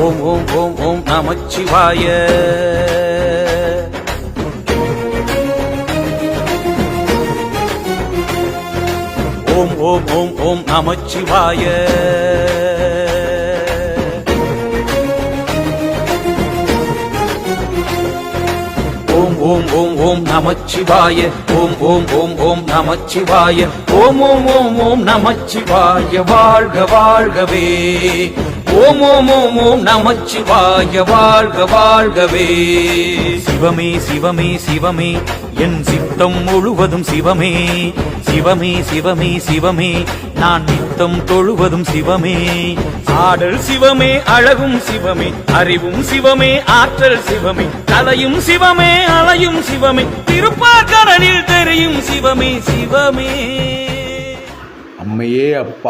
ஓம் ஓம் ஓம் ஓம் நமச்சிவாய. ஓம் ஓம் ஓம் ஓம் நமச்சிவாய. ஓம் ஓம் ஓம் ஓம் நமச்சிவாய. ஓம் ஓம் ஓம் ஓம் நமச்சிவாய. ஓம் ஓம் ஓம் ஓம் நமச்சிவாய. வாழ்க வாழ்கவே. ஓம் ஓம் ஓம் ஓம் நமச்சிவாய. வாழ்க வாழ்கவே. சிவமே சிவமே சிவமே என் சித்தம் முழுவதும் சிவமே. சிவமே சிவமே சிவமே நான் நித்தம் தொழுவதும் சிவமே. ஆடல் சிவமே, அழகும் சிவமே, அறிவும் சிவமே, ஆற்றல் சிவமே, கலையும் சிவமே, அலையும் சிவமே, திருப்பார்கடலில் தெரியும் சிவமே. சிவமே அம்மையே அப்பா.